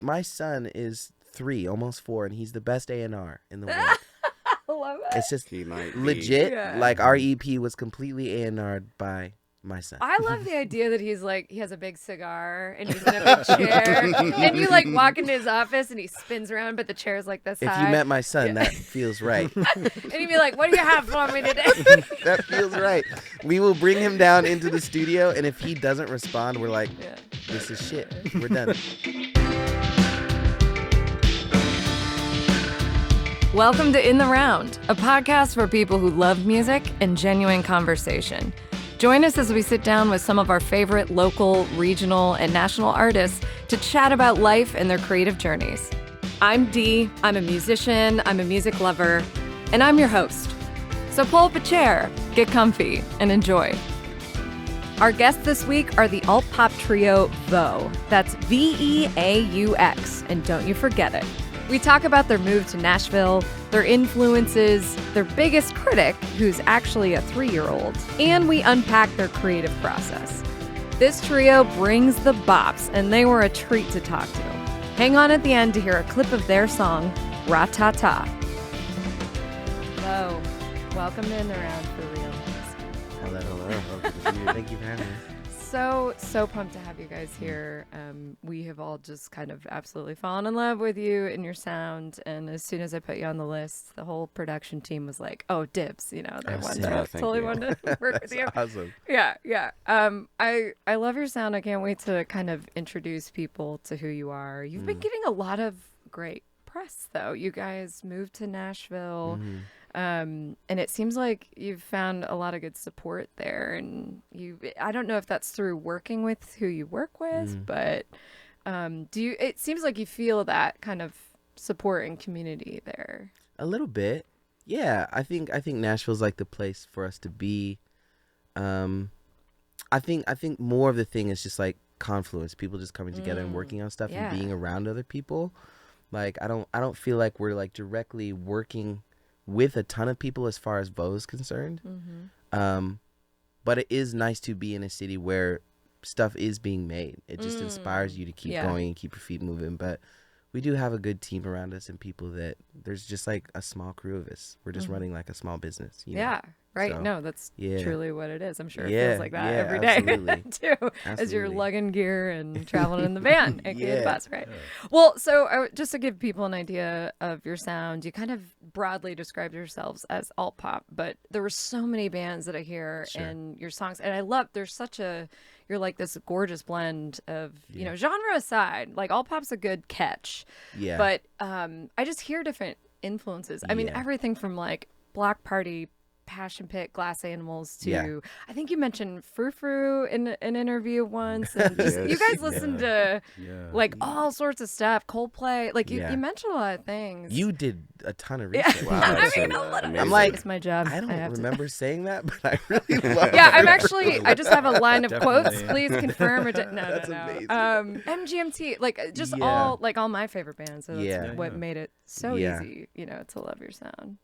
my son is 3, almost 4, and he's the best A&R in the world. I love it. It's just legit. Yeah. Like our EP was completely A&R'd by my son. I love the idea that he's like, he has a big cigar and he's in a big chair. And you like walk into his office and he spins around, but the chair's like this high. If you met my son, that feels right. And he'd be like, what do you have for me today? That feels right. We will bring him down into the studio, and if he doesn't respond, we're like, this is shit. We're done. Welcome to In the Round, a podcast for people who love music and genuine conversation. Join us as we sit down with some of our favorite local, regional, and national artists to chat about life and their creative journeys. I'm Dee, I'm a musician, I'm a music lover, and I'm your host. So pull up a chair, get comfy, and enjoy. Our guests this week are the alt-pop trio VEAUX. That's VEAUX, and don't you forget it. We talk about their move to Nashville, their influences, their biggest critic, who's actually a 3-year-old, and we unpack their creative process. This trio brings the bops, and they were a treat to talk to. Hang on at the end to hear a clip of their song, Rah Tah Tah. Hello. Welcome to In the Round for real. Hello. Thank you for having me. So pumped to have you guys here. We have all just kind of absolutely fallen in love with you and your sound. And as soon as I put you on the list, the whole production team was like, "Oh, dibs!" You know, they wanted to work with you. Awesome. Yeah. I love your sound. I can't wait to kind of introduce people to who you are. You've been getting a lot of great press, though. You guys moved to Nashville. And it seems like you've found a lot of good support there, and I don't know if that's through working with who you work with, but it seems like you feel that kind of support and community there. A little bit. Yeah, I think Nashville's like the place for us to be. I think more of the thing is just like confluence, people just coming together and working on stuff and being around other people. Like I don't feel like we're like directly working with a ton of people as far as VEAUX is concerned. But it is nice to be in a city where stuff is being made. It just inspires you to keep going and keep your feet moving. But we do have a good team around us and people that there's just like a small crew of us. We're just running like a small business. You know? Right. So, no, that's truly what it is. I'm sure it feels like that yeah, every day too, absolutely. as you're lugging gear and traveling in the van, aka the bus, right? Well, so just to give people an idea of your sound, you kind of broadly described yourselves as alt pop, but there were so many bands that I hear in your songs, and I love. You're like this gorgeous blend of you know, genre aside, like alt pop's a good catch, but I just hear different influences. I mean, everything from like Block Party, Passion Pit, Glass Animals to I think you mentioned Frou Frou in an interview once, and just, you guys listen to like all sorts of stuff, Coldplay, like you mentioned a lot of things. You did a ton of research. Wow, I mean, I'm like, it's my job. I don't remember saying that, but I really love it. I just have a line of quotes. Please confirm or no. Amazing. MGMT, like just all my favorite bands. So that's what made it so easy, you know, to love your sound.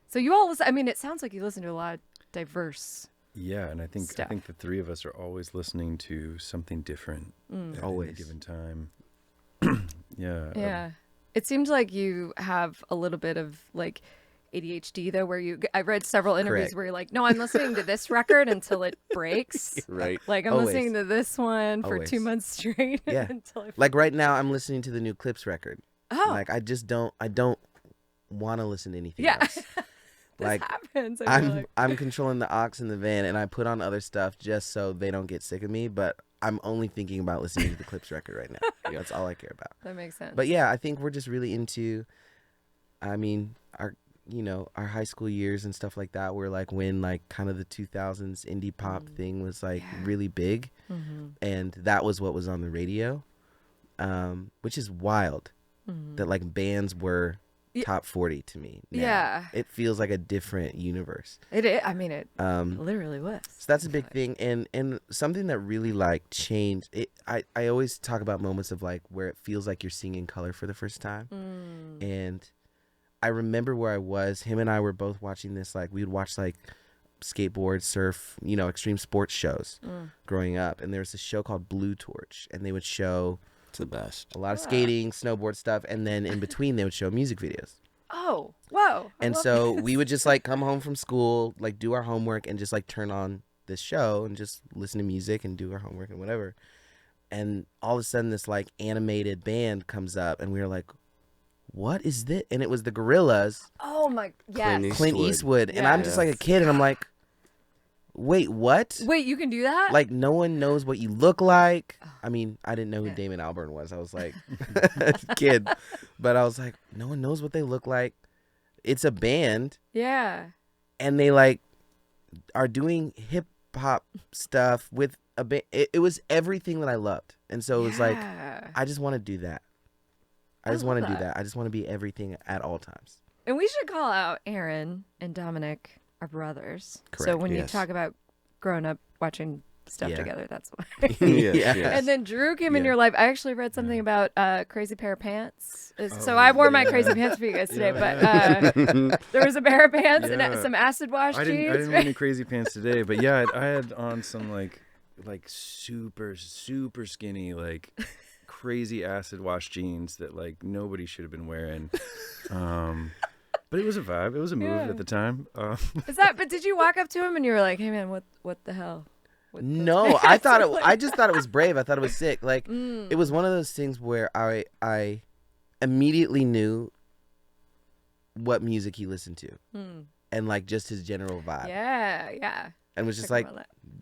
So you all listen. I mean, it sounds like you listen to a lot of diverse. Yeah, and I think the three of us are always listening to something different at any given time. It seems like you have a little bit of like ADHD though, where I read several interviews where you're like, no, I'm listening to this record until it breaks. Right. Like I'm listening to this one for 2 months straight. Yeah. until like right now, I'm listening to the new Clips record. Oh. Like I don't want to listen to anything else. Like happens. I'm controlling the aux in the van, and I put on other stuff just so they don't get sick of me. But I'm only thinking about listening to the Clips record right now. That's all I care about. That makes sense. But yeah, I think we're just really into. I mean, our high school years and stuff like that were like when like kind of the 2000s indie pop thing was like really big, and that was what was on the radio, which is wild. That like bands were top 40 to me now. It feels like a different universe. I mean it literally was. So that's a big thing, and something that really like changed it. I always talk about moments of like where it feels like you're seeing in color for the first time. And I remember where I was. Him and I were both watching this, like we would watch like skateboard, surf, extreme sports shows growing up, and there was this show called Blue Torch, and they would show It's the best. A lot of skating, snowboard stuff, and then in between they would show music videos. Oh, whoa. And so we would just like come home from school, like do our homework and just like turn on this show and just listen to music and do our homework and whatever. And all of a sudden this like animated band comes up and we were like, what is this? And it was the Gorillas. Oh my, yes. Clint Eastwood. Yes. And I'm just like a kid and I'm like, wait, what? Wait, you can do that? Like no one knows what you look like. I mean, I didn't know who Damon Albarn was. I was like a kid. But I was like, no one knows what they look like. It's a band. Yeah. And they like are doing hip hop stuff with a band. It was everything that I loved. And so it was like, I just want to do that. I just want to do that. I just want to be everything at all times. And we should call out Aaron and Dominic, our brothers. Correct. So when you talk about growing up watching stuff together, that's why. Yes. And then Drew came in your life. I actually read something about Crazy Pair of Pants. So I wore my Crazy Pants for you guys today, but there was a pair of pants and some acid wash jeans. I didn't wear any Crazy Pants today, but yeah, I had on some like super skinny like crazy acid wash jeans that like nobody should have been wearing. But it was a vibe. It was a move at the time. But did you walk up to him and you were like, hey man, what the hell? No, I just thought it was brave. I thought it was sick. Like it was one of those things where I immediately knew what music he listened to. And like just his general vibe. Yeah. And was just like,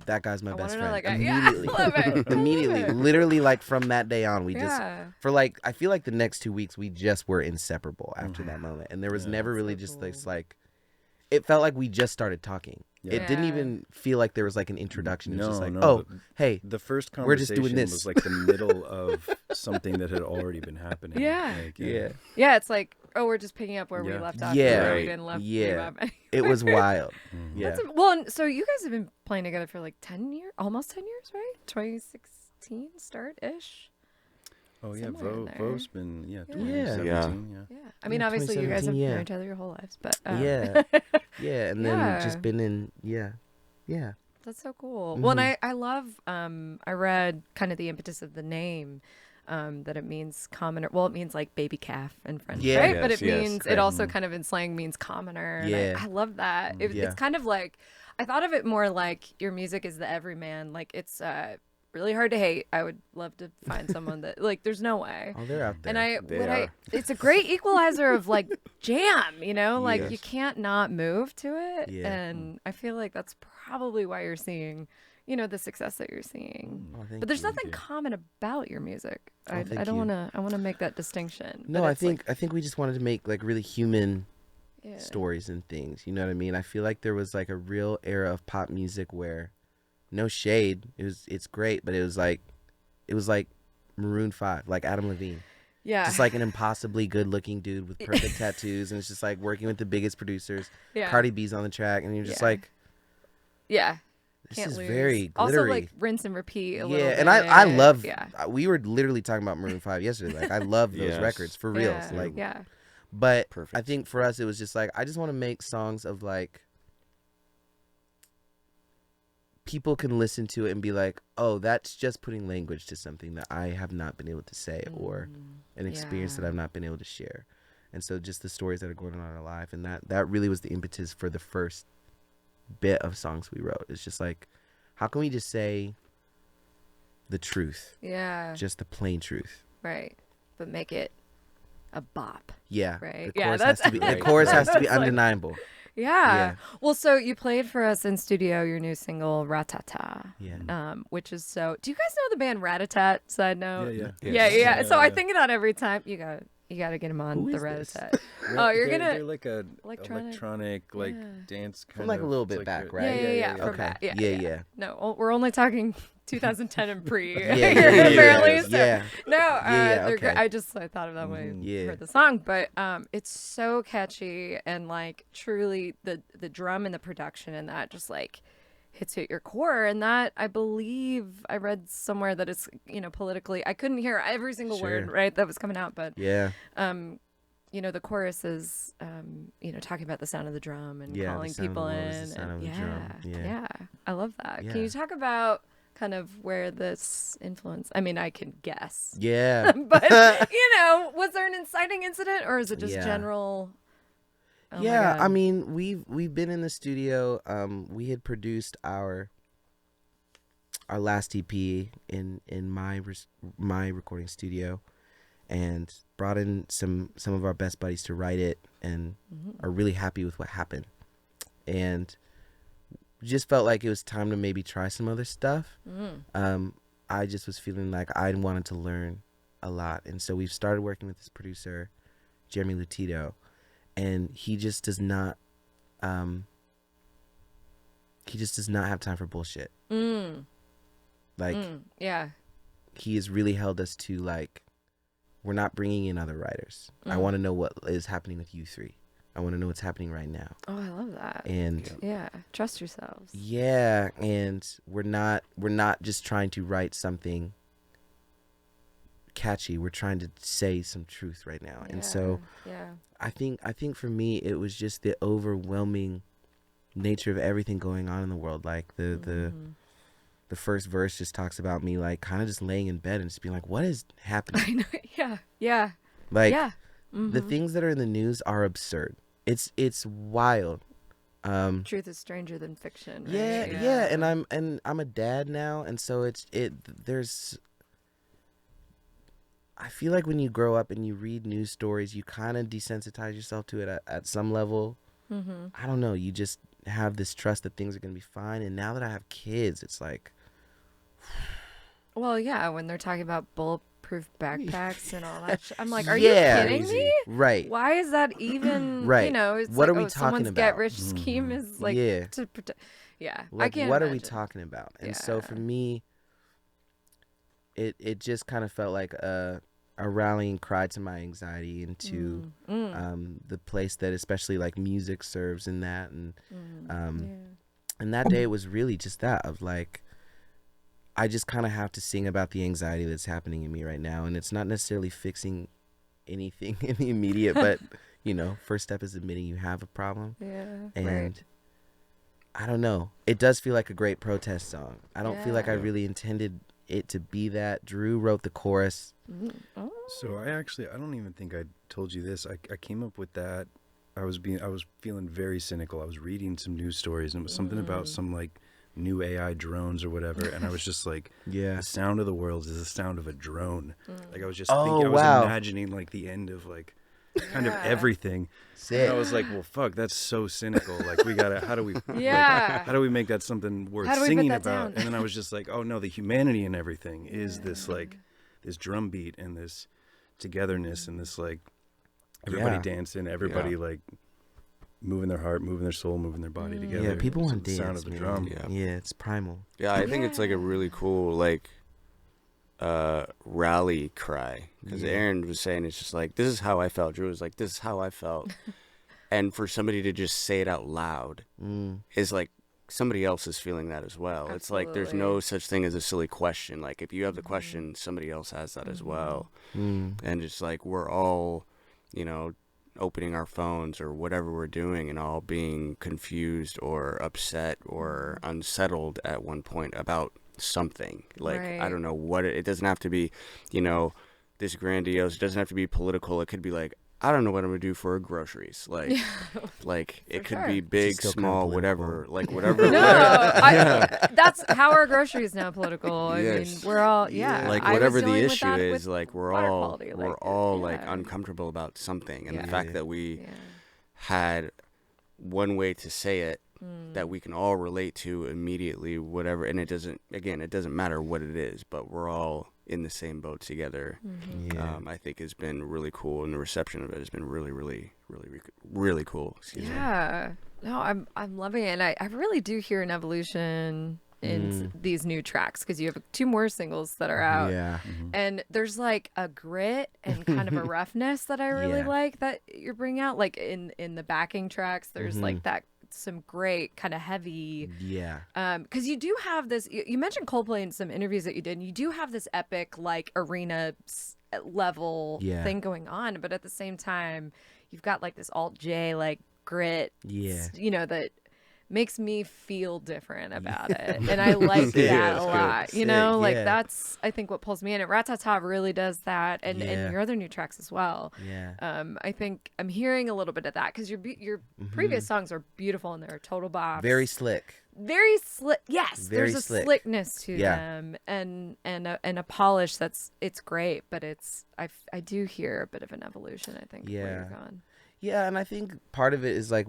that guy's my best friend. Like, immediately. I love it. Immediately. Literally like from that day on, we just, for like, I feel like the next 2 weeks, we just were inseparable after that moment. And there was never really just this like, it felt like we just started talking. Yeah. It didn't even feel like there was like an introduction. It was just like, hey, the first conversation we're just doing this. was like the middle of something that had already been happening. Yeah. Like, yeah, it's like, we're just picking up where we left off. Yeah. We didn't leave off anywhere. It was wild. Yeah. Well, so you guys have been playing together for like 10 years, almost 10 years, right? 2016 start-ish? Oh, yeah. VEAUX been, 2017. Yeah. I mean, obviously you guys have known each other your whole lives, but. Yeah. And then just been in, Yeah. That's so cool. Well, and I love, I read kind of the impetus of the name. That it means commoner. Well, it means like baby calf in French, right? Yes, but it means it also kind of in slang means commoner. Yeah, I love that. It's kind of like I thought of it more like your music is the everyman. Like it's really hard to hate. I would love to find someone that like there's no way. Oh, they're out there. And it's a great equalizer of like jam. You know, like you can't not move to it. Yeah. And I feel like that's probably why you're seeing. You know, the success that you're seeing. But there's nothing common about your music. I want to make that distinction. No, I think we just wanted to make like really human stories and things. You know what I mean? I feel like there was like a real era of pop music where no shade. It's great, but it was like Maroon 5, like Adam Levine. Yeah. Just like an impossibly good looking dude with perfect tattoos, and it's just like working with the biggest producers. Yeah. Cardi B's on the track, and you're just like, yeah. This Can't is lose. very glittery. Also, like rinse and repeat a little bit. And I love. We were literally talking about Maroon 5 yesterday. Like I love those records for real. Like But I think for us it was just like I just want to make songs of like people can listen to it and be like, oh, that's just putting language to something that I have not been able to say or an experience that I've not been able to share. And so just the stories that are going on in our life, and that really was the impetus for the first bit of songs we wrote. It's just like, how can we just say the truth? Yeah. Just the plain truth. Right. But make it a bop. Yeah. Right. The chorus has to be the chorus has to be undeniable. Yeah. Well, so you played for us in studio your new single Rah Tah Tah. Yeah. Which is so. Do you guys know the band Rah Tah Tah? Side note. Yeah. So I think of that every time. You gotta get him on the Rah Tah Tah. Oh, you're gonna. They're like a electronic like dance kind from like of, a little bit like back, right? Yeah. Okay. Yeah. No, we're only talking 2010 and pre. Apparently. I thought of that when I heard the song, but it's so catchy and like truly the drum and the production and that just like hits you at your core. And that I believe I read somewhere that it's politically I couldn't hear every single word right that was coming out, but the chorus is talking about the sound of the drum and calling people in. I love that. Can you talk about kind of where this influence? I mean, I can guess. Yeah. But, was there an inciting incident or is it just general? Oh yeah, I mean, we've been in the studio. We had produced our last EP in my recording studio, and brought in some of our best buddies to write it, and are really happy with what happened, and just felt like it was time to maybe try some other stuff. I just was feeling like I wanted to learn a lot, and so we've started working with this producer, Jeremy Lutito, and he just does not have time for bullshit. Yeah. He has really held us to, like, we're not bringing in other writers. I want to know what is happening with you three. I want to know what's happening right now. Oh, I love that. And trust yourselves. Yeah, and we're not just trying to write something catchy. We're trying to say some truth right now. And so I think for me it was just the overwhelming nature of everything going on in the world. Like the first verse just talks about me, like, kind of just laying in bed and just being like, what is happening? I know. Yeah. Like, the things that are in the news are absurd. It's wild. Truth is stranger than fiction. Right? Yeah. And I'm a dad now, and so there's. I feel like when you grow up and you read news stories, you kind of desensitize yourself to it at some level. I don't know. You just have this trust that things are going to be fine. And now that I have kids, it's like. Well, yeah, when they're talking about bulletproof backpacks and all that I'm like, are you kidding me? Right. Why is that even, right. It's what like, are we talking someone's about? get-rich scheme is like to protect. Yeah, like, I can't what imagine. are we talking about? And so for me, it just kind of felt like a rallying cry to my anxiety and to the place that especially like music serves in that. And and that day it was really just that of like, I just kind of have to sing about the anxiety that's happening in me right now. And it's not necessarily fixing anything in the immediate, but, first step is admitting you have a problem. Yeah. And I don't know. It does feel like a great protest song. I don't feel like I really intended it to be that. Drew wrote the chorus. So I don't even think I told you this. I came up with that. I was feeling very cynical. I was reading some news stories, and it was something about some like new AI drones or whatever, and I was just like, the sound of the world is the sound of a drone. Like I was just thinking, I was imagining like the end of like kind of everything. And I was like, well, fuck, that's so cynical. Like we gotta, how do we make that something worth singing about? And then I was just like, oh no, the humanity in everything is this like this drum beat and this togetherness and this like everybody dancing, everybody like moving their heart, moving their soul, moving their body together. Yeah, people want to dance. The sound of the drum. Yeah, it's primal. Yeah, I think it's like a really cool like rally cry, because Aaron was saying it's just like, this is how I felt. Drew was like, this is how I felt. And for somebody to just say it out loud is like somebody else is feeling that as well. Absolutely. It's like there's no such thing as a silly question. Like if you have the question, somebody else has that as well. And it's like we're all, opening our phones or whatever we're doing and all being confused or upset or unsettled at one point about something. Like, I don't know what it doesn't have to be, this grandiose. It doesn't have to be political. It could be like, I don't know what I'm gonna do for groceries. Like, like it could be big, small, whatever. Like whatever. No, that's how our groceries now political. I mean, we're all like whatever the issue is. Like we're all like uncomfortable about something, and the fact that we had one way to say it that we can all relate to immediately, whatever. And it doesn't matter what it is, but we're all in the same boat together. I think has been really cool, and the reception of it has been really, really, really, really cool. Excuse me. No, I'm loving it, and I really do hear an evolution in these new tracks, because you have 2 more singles that are out, and there's like a grit and kind of a roughness that I really like that you're bringing out. Like in the backing tracks, there's like that some great kind of heavy because you do have this, you mentioned Coldplay in some interviews that you did, and you do have this epic like arena level thing going on, but at the same time you've got like this alt J like grit that makes me feel different about it. And I like that a lot. You know, like that's, I think, what pulls me in. And Rah Tah Tah really does that. And your other new tracks as well. Yeah. I think I'm hearing a little bit of that because your previous songs are beautiful and they're total bops. Very slick. Very slick. Yes. Very there's a slick. slickness to them and a polish it's great, but I do hear a bit of an evolution, I think, where you're going. Yeah. And I think part of it is like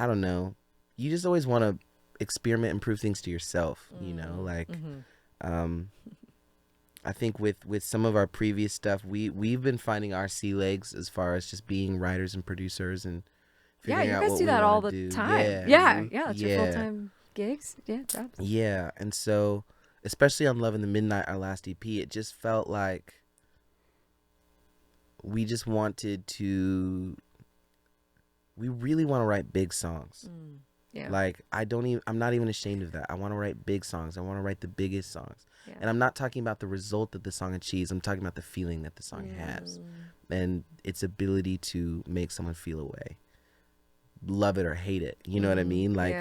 I don't know. You just always want to experiment and prove things to yourself, you know, like, I think with some of our previous stuff, we've been finding our sea legs as far as just being writers and producers and figuring out what we want to do. Yeah, you guys do that all the time. Yeah. That's your full-time gigs. Yeah, jobs. Yeah. And so, especially on Love in the Midnight, our last EP, it just felt like we just wanted to, we really want to write big songs. Yeah. Like, I'm not even ashamed of that. I want to write big songs. I want to write the biggest songs. Yeah. And I'm not talking about the result that the song achieves. I'm talking about the feeling that the song has and its ability to make someone feel a way. Love it or hate it. You know what I mean? Like,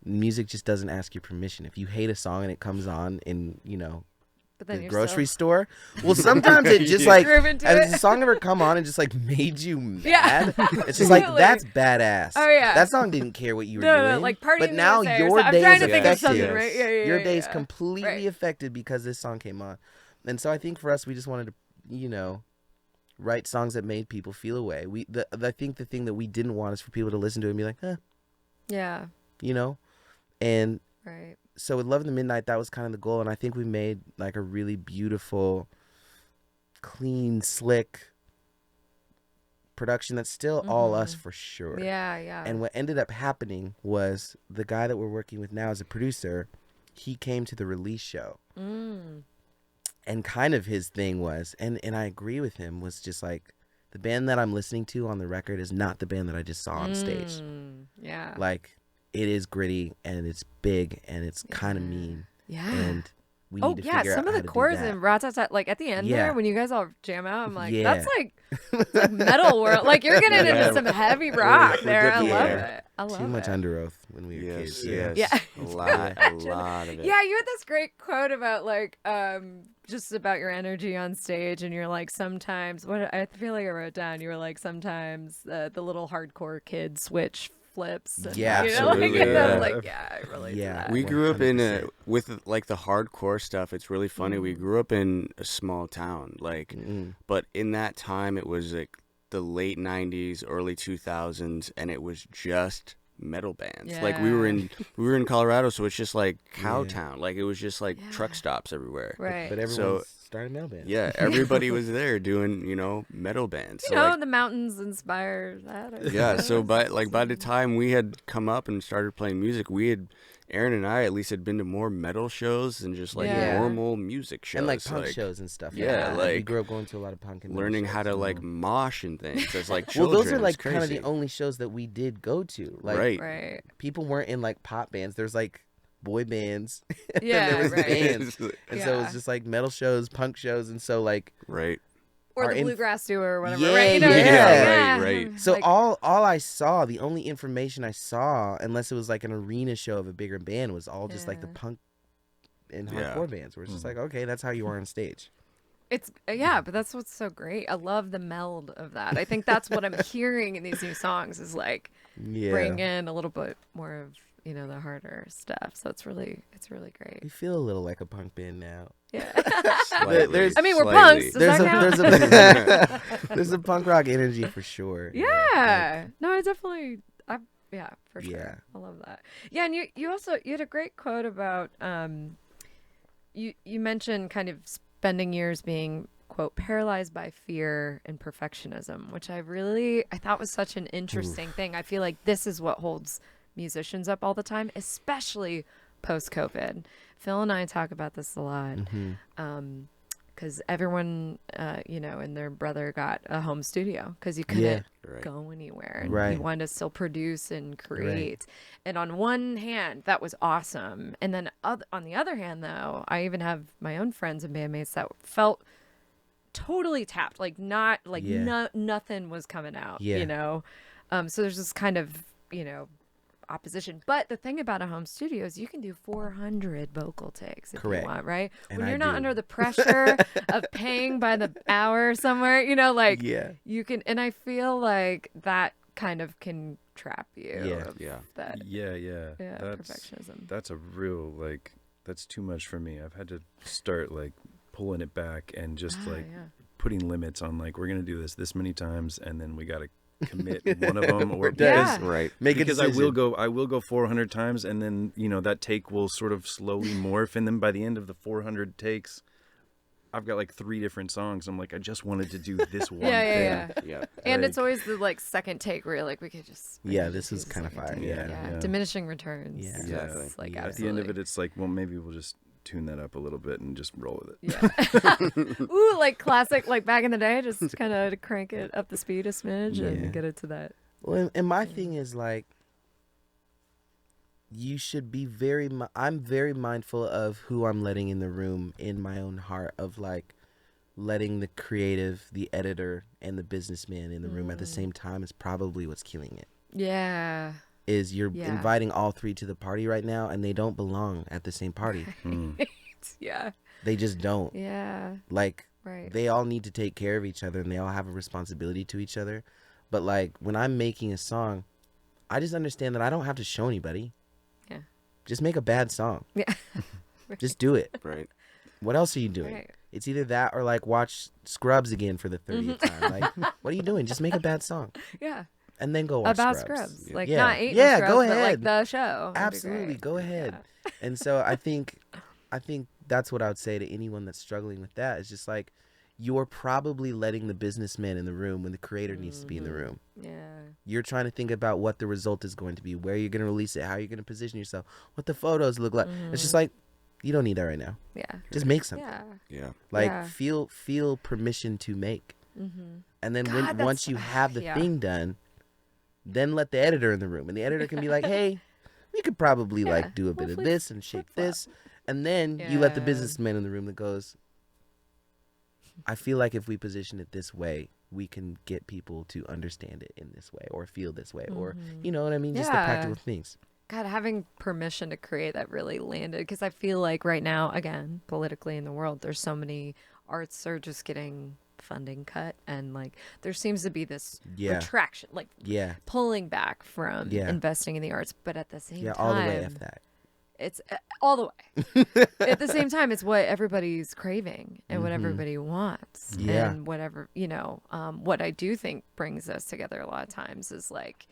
music just doesn't ask your permission. If you hate a song and it comes on in, you know, the grocery store, well, sometimes it just like, has the song ever come on and just like made you mad? It's just like, that's badass. Oh yeah, that song didn't care what you were doing. No, like Party but in the now USA your day is affected. Right? Your day is completely affected because this song came on. And so I think for us, we just wanted to, you know, write songs that made people feel a way. I think the thing that we didn't want is for people to listen to it and be like, yeah, you know, and right. So with Love in the Midnight, that was kind of the goal, and I think we made like a really beautiful, clean, slick production that's still all us for sure. Yeah. And what ended up happening was the guy that we're working with now as a producer, he came to the release show. And kind of his thing was, and I agree with him, was just like, the band that I'm listening to on the record is not the band that I just saw on stage. Yeah. Like, it is gritty and it's big and it's kind of mean. Yeah. And we need to figure out some of how the to chords do that. in Rah Tah Tah, like at the end there, when you guys all jam out, I'm like, that's like metal world. Like, you're getting into some heavy rock there. I love it. I love it. Too much Under Oath when we were kids. Yeah. A lot of it. Yeah, you had this great quote about like just about your energy on stage, and you're like, sometimes, what I feel like I wrote down, you were like, sometimes the little hardcore kid switch flips. And, yeah, absolutely. You know, like, I relate to that. We grew up in with like the hardcore stuff. It's really funny. We grew up in a small town, like, but in that time it was like the late 90s, early 2000s, and it was just metal bands. Like, we were in Colorado, so it's just like Cowtown. Like, it was just like truck stops everywhere. Right. But everyone started metal bands. Yeah, everybody was there doing, you know, metal bands. You know, the mountains inspire that. Yeah, so by the time we had come up and started playing music, Aaron and I at least had been to more metal shows than just like normal music shows. And like punk shows and stuff. Yeah, like, we grew up going to a lot of punk and learning how to like mosh and things as like children. Well, those are like kind of the only shows that we did go to. Like, right. People weren't in like pop bands. There's like boy bands. Yeah, and there was bands. And so it Yeah. was just like metal shows, punk shows, and so like Or the bluegrass tour or whatever, Yeah, right? You know, yeah. Right. So like, all I saw, the only information I saw, unless it was like an arena show of a bigger band, was all just like the punk and hardcore bands, where it's just like, okay, that's how you are on stage. It's but that's what's so great. I love the meld of that. I think that's what I'm hearing in these new songs is like bring in a little bit more of, you know, the harder stuff. So it's really great. We feel a little like a punk band now. Yeah. There's I mean, we're punks. Does that count? There's a punk rock energy for sure. Yeah. No, I definitely. For sure. Yeah. I love that. Yeah, and you also had a great quote about you mentioned kind of spending years being, quote, paralyzed by fear and perfectionism, which I thought was such an interesting thing. I feel like this is what holds musicians up all the time, especially post-COVID. Phil and I talk about this a lot because everyone, you know, and their brother got a home studio because you couldn't go anywhere. And you wanted to still produce and create. And on one hand, that was awesome. And then on the other hand, though, I even have my own friends and bandmates that felt totally tapped, like not like nothing was coming out, you know? So there's this kind of, opposition. But the thing about a home studio is you can do 400 vocal takes if Correct. you want, right? And when I you're not do. under the pressure of paying by the hour somewhere, you can, and I feel like that kind of can trap you. Yeah. of Yeah. That, perfectionism. That's a real, like, that's too much for me. I've had to start, like, pulling it back and just, putting limits on, like, we're going to do this many times, and then we got to commit one of them, or Yeah. Right. Make because a decision. I will go 400 times, and then that take will sort of slowly morph, and then by the end of the 400 takes, I've got like 3 different songs. I'm like, I just wanted to do this one thing. Yeah. And it's always the like second take where you're like, we could just This was kind of fire. Yeah. Diminishing returns. Yeah. Exactly. Just, like, At the end of it, it's like, well, maybe we'll just tune that up a little bit and just roll with Yeah. it. Ooh, like classic, like back in the day, just kind of crank it up the speed a smidge Yeah. and get it to that. Well, and my thing is like, you should be I'm very mindful of who I'm letting in the room in my own heart, of like letting the creative, the editor, and the businessman in the room at the same time is probably what's killing it. Yeah. Is you're inviting all 3 to the party right now, and they don't belong at the same party. Yeah. They just don't. Yeah. Like, Right. they all need to take care of each other, and they all have a responsibility to each other. But like, when I'm making a song, I just understand that I don't have to show anybody. Yeah. Just make a bad song. Yeah. Just do it. Right. What else are you doing? Right. It's either that or like watch Scrubs again for the 30th time. Like, what are you doing? Just make a bad song Yeah. and then go watch About Scrubs. Scrubs. Like, Yeah. not eating Yeah, Scrubs, go but like ahead. the show. That'd be Absolutely, great. go ahead. Yeah. And so I think that's what I would say to anyone that's struggling with that. It's just like, you're probably letting the businessman in the room when the creator needs to be in the room. Yeah. You're trying to think about what the result is going to be, where you're going to release it, how you're going to position yourself, what the photos look like. It's just like, you don't need that right now. Yeah. Just make something. Yeah. Yeah. Like, Yeah. feel permission to make. And then God, once that's- you have the yeah. thing done, then let the editor in the room, and the editor can be like, hey, we could probably like do a bit of flip- this and shape this. And then you let the Yeah. businessman in the room that goes, I feel like if we position it this way, we can get people to understand it in this way or feel this way, or, you know what I mean? Just the Yeah. practical things. God, having permission to create that really landed, because I feel like right now, again, politically in the world, there's so many arts are just getting funding cut, and like there seems to be this retraction, like pulling back from investing in the arts, but at the same time, all the way F that. It's all the way. At the same time, it's what everybody's craving and what everybody wants, and whatever, what I do think brings us together a lot of times is like,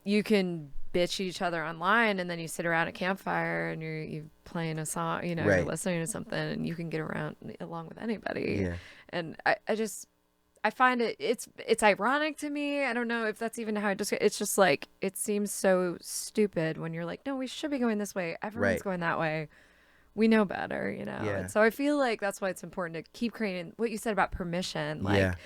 you can bitch each other online, and then you sit around a campfire and you're playing a song, you're listening to something, and you can get along with anybody. Yeah. And I find it's ironic to me. I don't know if that's even how I just. It's just like, it seems so stupid when you're like, no, we should be going this way. Everyone's going that way. We know better, Yeah. And so I feel like that's why it's important to keep creating what you said about permission. Like,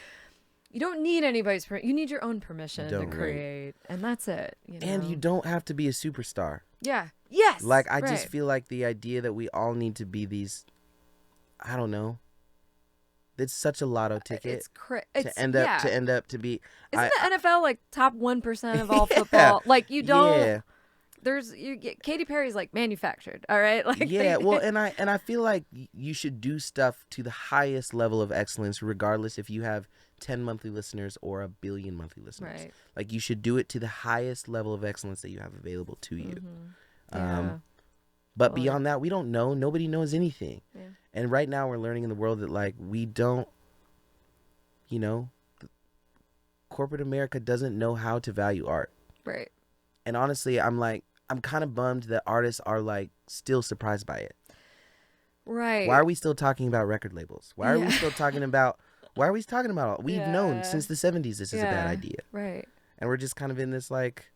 you don't need anybody's permission. You need your own permission to create, and that's it. And you don't have to be a superstar. Yeah. Yes. Like, I just feel like the idea that we all need to be these, I don't know. It's such a lotto ticket to end up to be. Isn't the NFL like top 1% of all football? Like, you don't. Yeah. Katy Perry's like manufactured. All right. Like, well, and I feel like you should do stuff to the highest level of excellence, regardless if you have 10 monthly listeners or 1 billion monthly listeners. Right. Like, you should do it to the highest level of excellence that you have available to you. But beyond that, we don't know. Nobody knows anything. Yeah. And right now we're learning in the world that, like, we don't, corporate America doesn't know how to value art. Right. And honestly, I'm kind of bummed that artists are like still surprised by it. Right. Why are we still talking about record labels? Why are we still talking about we've known since the 70s this is a bad idea. Right. And we're just kind of in this like,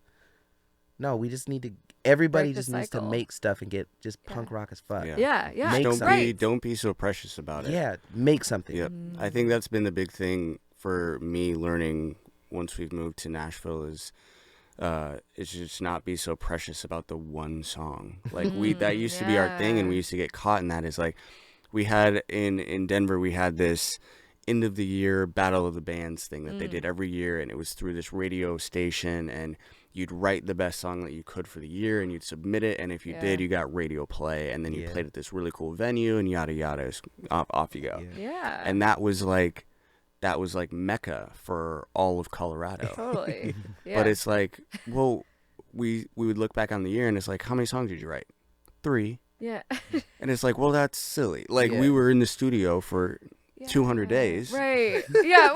no, we just need to, everybody just needs to make stuff and get just punk rock as fuck. Yeah. Don't be so precious about it. Yeah, make something. Yep. I think that's been the big thing for me learning once we've moved to Nashville is just not be so precious about the one song. Like that used to be our thing, and we used to get caught in that. Is like, we had in Denver, we had this end of the year battle of the bands thing that they did every year, and it was through this radio station, and you'd write the best song that you could for the year and you'd submit it, and if you did, you got radio play, and then you played at this really cool venue and yada yada, off you go. Yeah. And that was like Mecca for all of Colorado. Totally. Yeah. But it's like, well, we would look back on the year and it's like, how many songs did you write? 3. Yeah. And it's like, well, that's silly. Like, we were in the studio for 200 days. Right. Yeah.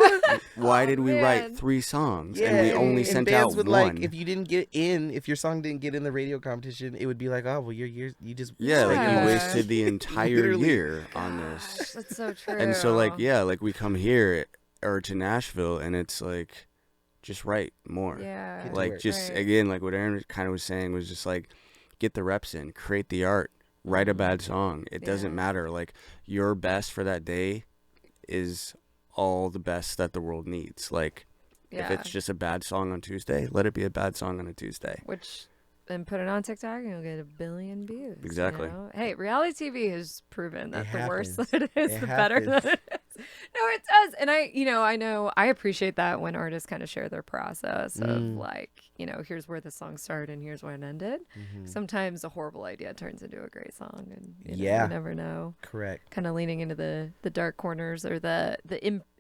Why did we write 3 songs and we only sent out would, one? Like, if you didn't get in, if your song didn't get in the radio competition, it would be like, oh, well, you just like you wasted the entire year on this. That's so true. And so like we come here or to Nashville and it's like, just write more. Yeah. Like just again, like what Aaron kind of was saying was just like, get the reps in, create the art, write a bad song. It doesn't matter. Like your best for that day is all the best that the world needs. Like if it's just a bad song on Tuesday, let it be a bad song on a Tuesday. Then put it on TikTok and you'll get 1 billion views. Exactly. You know? Hey, reality TV has proven that the worse happens. that it is, the better that it is. No, it does. And I know I appreciate that when artists kind of share their process of like, here's where the song started and here's where it ended. Sometimes a horrible idea turns into a great song, and you never know. Correct. Kind of leaning into the dark corners or the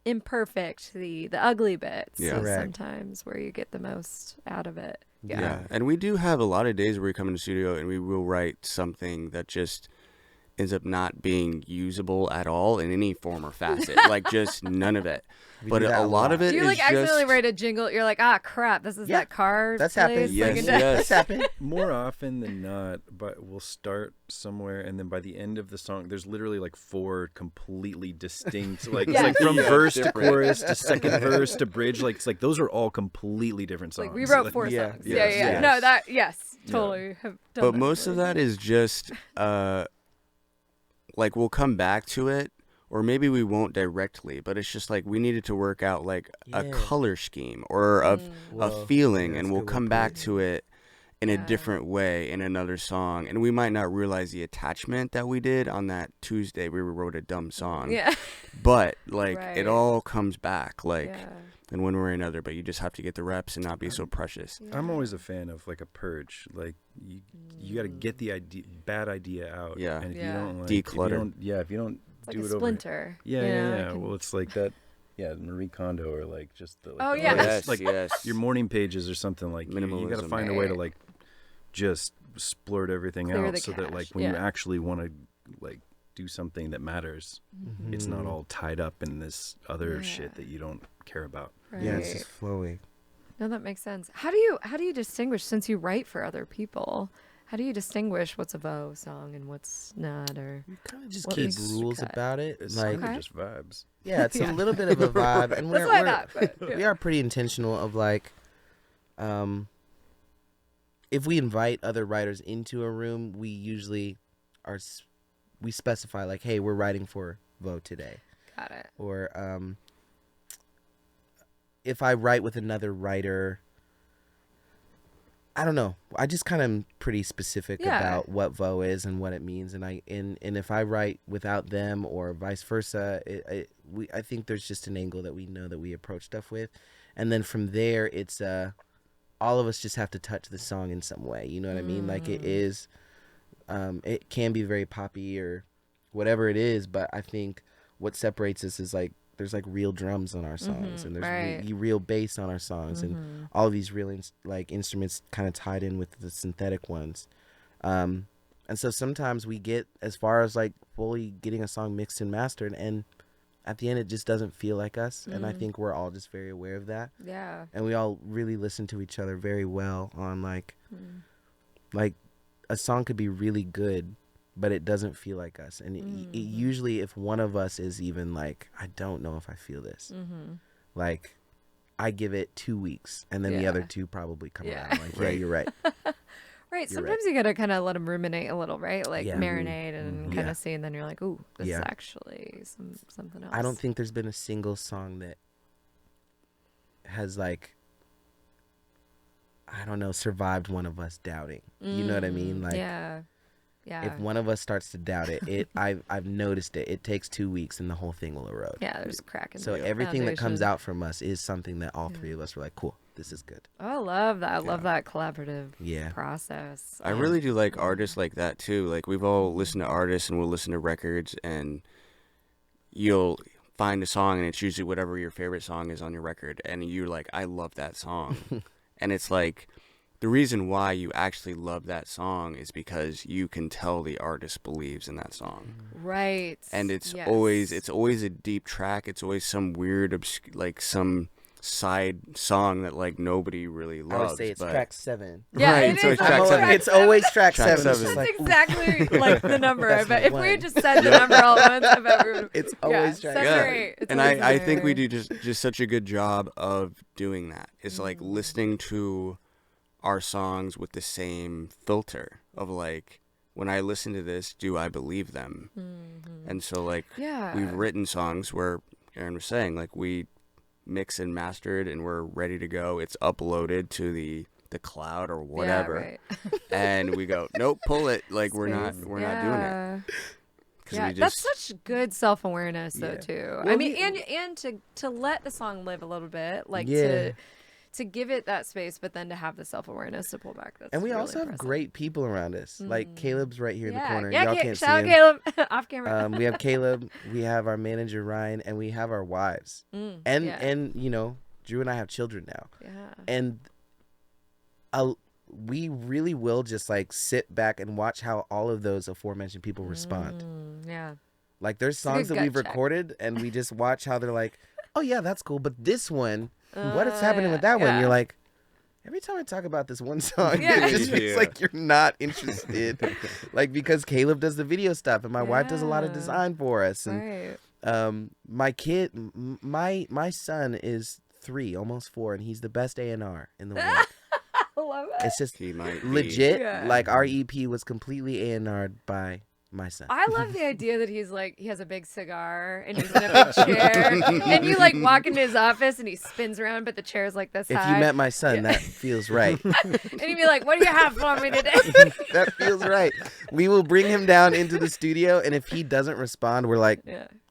imperfect, the ugly bits. Yeah. Sometimes where you get the most out of it. Yeah. And we do have a lot of days where we come in the studio and we will write something that just ends up not being usable at all in any form or facet. Like just none of it. But a lot of it you is like accidentally write a jingle. You're like, crap, this is that car. That's place. happened. Yes, That's happened. More often than not, but we'll start somewhere, and then by the end of the song, there's literally like 4 completely distinct, like it's like from verse to chorus to second verse to bridge. Like it's like those are all completely different songs. Like we wrote 4 songs. Yeah. No, totally. Have done but most of that is just like we'll come back to it, or maybe we won't directly, but it's just like we needed to work out like a color scheme or a feeling, and we'll come back to it in a different way in another song, and we might not realize the attachment that we did on that Tuesday we wrote a dumb song. But like it all comes back like in one way or another, but you just have to get the reps and not be so precious. I'm always a fan of like a purge. Like you got to get the bad idea out. Yeah. And if you don't like, declutter. if you don't It's do like it a splinter. over. Yeah. Well, it's like that. Yeah, Marie Kondo, or like just the. Like, yes, like your morning pages or something like. You got to find a way to like just splurt everything Clear out the so that cache. like when you actually want to like do something that matters, it's not all tied up in this other shit that you don't care about. Right. Yeah, it's just flowing. No, that makes sense. How do you distinguish, since you write for other people? How do you distinguish what's a VEAUX song and what's not? Or You kind of just keep rules about it. It's Like, just vibes. yeah, it's a little bit of a vibe, and That's what I thought, but, we are pretty intentional of like, if we invite other writers into a room, we usually we specify like, hey, we're writing for VEAUX today. Got it. Or if I write with another writer, I don't know. I just kind of am pretty specific about what VEAUX is and what it means, and if I write without them or vice versa, I think there's just an angle that we know that we approach stuff with, and then from there it's all of us just have to touch the song in some way. You know what I mean? Like it is, it can be very poppy or whatever it is, but I think what separates us is like there's like real drums on our songs, and there's real bass on our songs, and all of these real like instruments kind of tied in with the synthetic ones. And so sometimes we get as far as like fully getting a song mixed and mastered, and at the end it just doesn't feel like us. And I think we're all just very aware of that. Yeah. And we all really listen to each other very well on like a song could be really good, but it doesn't feel like us. And it usually, if one of us is even like, I don't know if I feel this, like I give it 2 weeks, and then the other 2 probably come around like, yeah, you're right. Right. Sometimes you got to kind of let them ruminate a little, right? Like marinate and kind of see, and then you're like, ooh, this is actually something else. I don't think there's been a single song that has like, I don't know, survived one of us doubting. You know what I mean? Like, Yeah. If one of us starts to doubt it, I've noticed it. It takes 2 weeks and the whole thing will erode. Yeah, there's a crack in So the everything that comes foundation. out from us is something that all three of us were like, cool, this is good. Oh, I love that. I love that collaborative process. I really do like artists like that too. Like we've all listened to artists and we'll listen to records and you'll find a song and it's usually whatever your favorite song is on your record and you're like, I love that song. And it's like the reason why you actually love that song is because you can tell the artist believes in that song. Right. And it's always a deep track. It's always some weird like some side song that like nobody really loves. I would say it's track 7. Yeah, right, it so is. it's track 7. It's always track 7. That's It's like, exactly like the number. I bet if we had one. just said the number all at once, I bet we would. it's always track 7 7. or 8. It's And always I think we 7 or do 8. just such a good job of doing that. It's like listening to our songs with the same filter of like, when I listen to this, do I believe them? And so like we've written songs where Aaron was saying like we mix and mastered and we're ready to go. It's uploaded to the cloud or whatever. And we go, nope, pull it. Like we're not doing it. Yeah, that's such good self-awareness though too. Well, I mean, and to let the song live a little bit, like to give it that space, but then to have the self-awareness to pull back. That's And we really also have impressive. great people around us. Like Caleb's right here in the corner. Yeah, Y'all can't see shout out him. Caleb off camera. We have Caleb, we have our manager Ryan, and we have our wives. And you know, Drew and I have children now. Yeah. And we really will just like sit back and watch how all of those aforementioned people respond. Yeah. Like there's songs that gut we've check. recorded and we just watch how they're like, oh yeah, that's cool. But this one, what is happening with that one? You're like, every time I talk about this one song, it just feels like you're not interested. Like because Caleb does the video stuff and my wife does a lot of design for us. And my kid, my son is 3, almost 4, and he's the best A&R in the world. I love it. It's just He might be. legit. Yeah. Like our EP was completely A&R'd by my son. I love the idea that he's like, he has a big cigar and he's in a big chair. And you like walk into his office and he spins around, but the chair's like this If high. you met my son, that feels right. And he'd be like, what do you have for me today? That feels right. We will bring him down into the studio, and if he doesn't respond, we're like,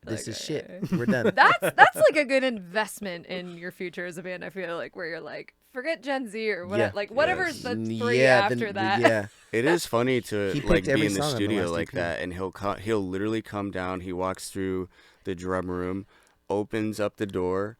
this is shit. We're done. That's like a good investment in your future as a band, I feel like, where you're like, forget Gen Z or whatever, like whatever's the 3 after that. Yeah. It is funny to He like picked every be in the song on the studio last like EP. that, and he'll literally come down. He walks through the drum room, opens up the door,